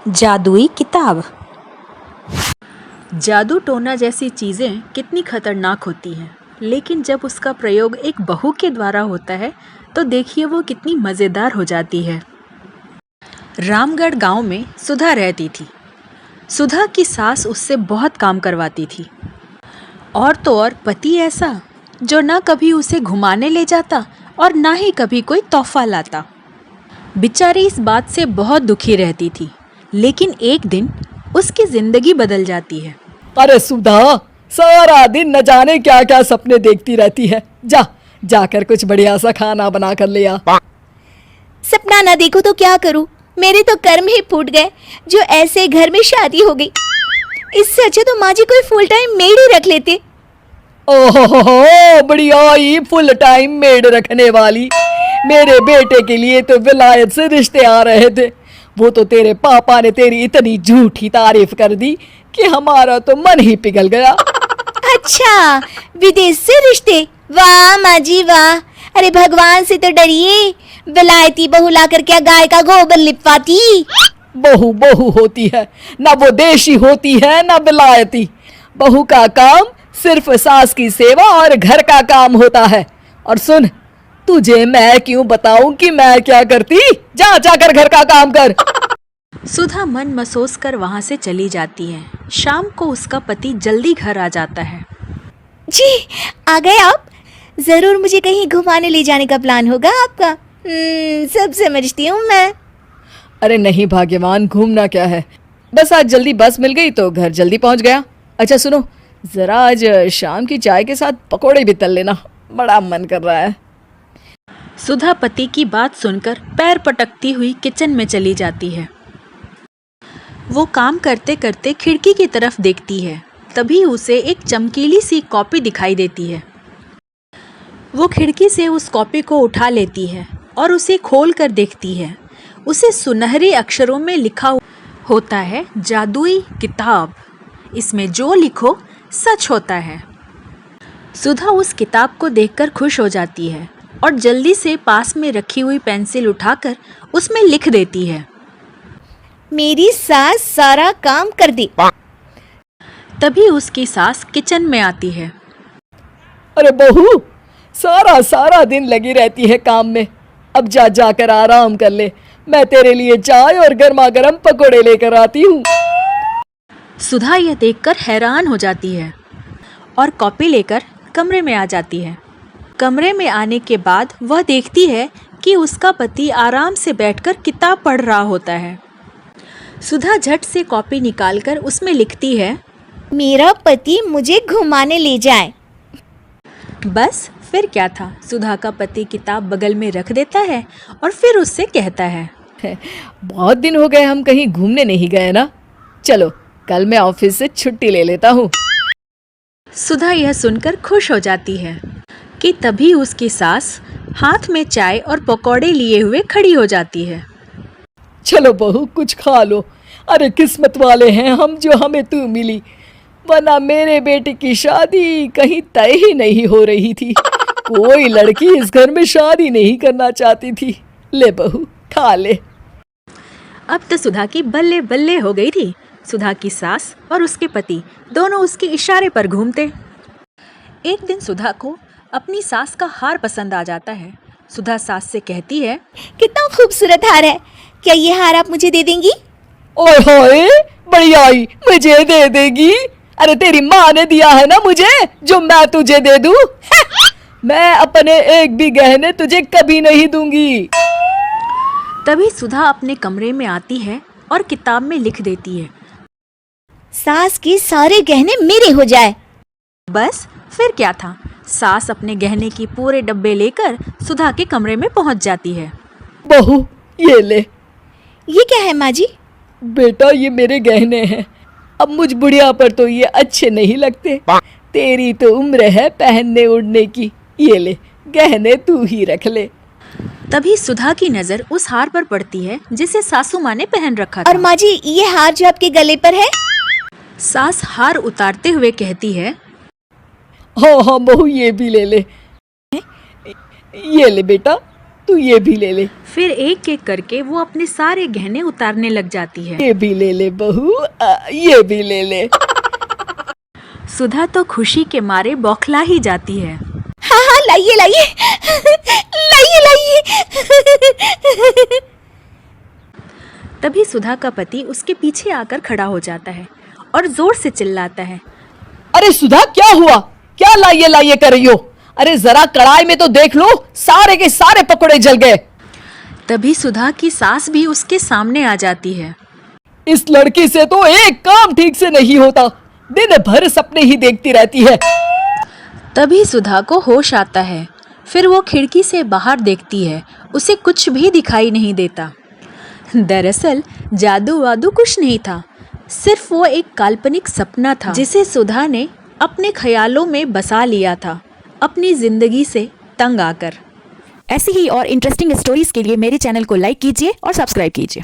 जादुई किताब। जादू टोना जैसी चीज़ें कितनी खतरनाक होती हैं, लेकिन जब उसका प्रयोग एक बहू के द्वारा होता है तो देखिए वो कितनी मज़ेदार हो जाती है। रामगढ़ गांव में सुधा रहती थी। सुधा की सास उससे बहुत काम करवाती थी। और तो और पति ऐसा जो ना कभी उसे घुमाने ले जाता और ना ही कभी कोई तोहफा लाता। बेचारी इस बात से बहुत दुखी रहती थी, लेकिन एक दिन उसकी जिंदगी बदल जाती है। अरे सुधा, सारा दिन न जाने क्या क्या सपने देखती रहती है। जाकर कुछ बढ़िया सा खाना बना कर ले आ। सपना ना देखो तो क्या करूं? मेरे तो कर्म ही फूट गए जो ऐसे घर में शादी हो गई। इससे अच्छा तो माँ जी कोई फुल टाइम मेड ही रख लेते। ओहो, बढ़िया ही फुल टाइम मेड रखने वाली। मेरे बेटे के लिए तो विलायत से रिश्ते आ रहे थे। वो तो तेरे पापा ने तेरी इतनी झूठी तारीफ कर दी कि हमारा तो मन ही पिघल गया। अच्छा, विदेश से रिश्ते? वाह माँ जी वाह। अरे भगवान से तो डरिए, विलायती बहू लाकर क्या गाय का गोबर लिपवाती। बहू बहू होती है, ना वो देशी होती है ना विलायती। बहू का काम सिर्फ सास की सेवा और घर का काम होता है। और सुन, तुझे मैं क्यों बताऊं कि मैं क्या करती? जाकर घर का काम कर। सुधा मन महसूस कर वहां से चली जाती है। शाम को उसका पति जल्दी घर आ जाता है। जी आ गए आप? जरूर मुझे कहीं घुमाने ले जाने का प्लान होगा आपका। सब समझती हूँ मैं। अरे नहीं भाग्यवान, घूमना क्या है, बस आज जल्दी बस मिल गई तो घर जल्दी पहुंच गया। अच्छा सुनो, जरा आज शाम की चाय के साथ पकोड़े भी तल लेना, बड़ा मन कर रहा है। सुधा पति की बात सुनकर पैर पटकती हुई किचन में चली जाती है। वो काम करते करते खिड़की की तरफ देखती है। तभी उसे एक चमकीली सी कॉपी दिखाई देती है। वो खिड़की से उस कॉपी को उठा लेती है और उसे खोल कर देखती है। उसे सुनहरे अक्षरों में लिखा होता है, जादुई किताब, इसमें जो लिखो सच होता है। सुधा उस किताब को देखकर खुश हो जाती है और जल्दी से पास में रखी हुई पेंसिल उठाकर उसमें लिख देती है, मेरी सास सारा काम कर दी। तभी उसकी सास किचन में आती है। अरे बहू, सारा दिन लगी रहती है काम में। अब जाकर आराम कर ले, मैं तेरे लिए चाय और गर्मा गर्म पकोड़े लेकर आती हूँ। सुधा यह देखकर हैरान हो जाती है और कॉपी लेकर कमरे में आ जाती है। कमरे में आने के बाद वह देखती है कि उसका पति आराम से बैठकर किताब पढ़ रहा होता है। सुधा झट से कॉपी निकालकर उसमें लिखती है, मेरा पति मुझे घुमाने ले जाए। बस फिर क्या था, सुधा का पति किताब बगल में रख देता है और फिर उससे कहता है, बहुत दिन हो गए हम कहीं घूमने नहीं गए ना, चलो कल मैं ऑफिस से छुट्टी ले लेता हूँ। सुधा यह सुनकर खुश हो जाती है कि तभी उसकी सास हाथ में चाय और पकौड़े लिए हुए खड़ी हो जाती है। चलो बहू, कुछ खा लो। अरे किस्मत वाले हैं हम जो हमें तू मिली, वरना मेरे बेटे की शादी कहीं तय ही नहीं हो रही थी। कोई लड़की इस घर में शादी नहीं करना चाहती थी। ले बहू, खा ले। अब तो सुधा की बल्ले बल्ले हो गई थी। सुधा की सास और उसके पति दोनों उसके इशारे पर घूमते। एक दिन सुधा को अपनी सास का हार पसंद आ जाता है। सुधा सास से कहती है, कितना खूबसूरत हार है, क्या ये हार आप मुझे दे देंगी? ओए होए, बढ़िया ही मुझे दे देगी? अरे तेरी माँ ने दिया है ना मुझे, जो मैं तुझे दे दूं? मैं अपने एक भी गहने तुझे कभी नहीं दूंगी। तभी सुधा अपने कमरे में आती है और किताब में लिख देती है, सास के सारे गहने मेरे हो जाए। बस फिर क्या था, सास अपने गहने की पूरे डब्बे लेकर सुधा के कमरे में पहुंच जाती है। बहू ये ले। ये क्या है माँ जी? बेटा ये मेरे गहने हैं। अब मुझ बुढ़िया पर तो ये अच्छे नहीं लगते। तेरी तो उम्र है पहनने उड़ने की, ये ले गहने तू ही रख ले। तभी सुधा की नजर उस हार पर पड़ती है जिसे सासू माँ ने पहन रखा था। और माँ जी ये हार जो आपके गले पर है? सास हार उतारते हुए कहती है, हाँ बहू ये भी ले ले। ये ले बेटा, तू ये भी ले ले, फिर एक एक करके वो अपने सारे गहने उतारने लग जाती है। ये भी ले ले बहू, ये भी ले ले। सुधा तो खुशी के मारे बौखला ही जाती है। हाँ हाँ, लाइए लाइए लाइए लाइए। तभी सुधा का पति उसके पीछे आकर खड़ा हो जाता है और जोर से चिल्लाता है, अरे सुधा क्या हुआ, क्या लाइए लाइए कर रही हो? अरे जरा कढ़ाई में तो देख लो, सारे के सारे पकोड़े जल गए। तभी सुधा की सास भी उसके सामने आ जाती है। इस लड़की से तो एक काम ठीक से नहीं होता, दिन भर सपने ही देखती रहती है। तभी सुधा को होश आता है। फिर वो खिड़की से बाहर देखती है, उसे कुछ भी दिखाई नहीं देता। दरअसल जादू वादू कुछ नहीं था, सिर्फ वो एक काल्पनिक सपना था जिसे सुधा ने अपने ख्यालों में बसा लिया था, अपनी जिंदगी से तंग आकर। ऐसी ही और इंटरेस्टिंग स्टोरीज के लिए मेरे चैनल को लाइक कीजिए और सब्सक्राइब कीजिए।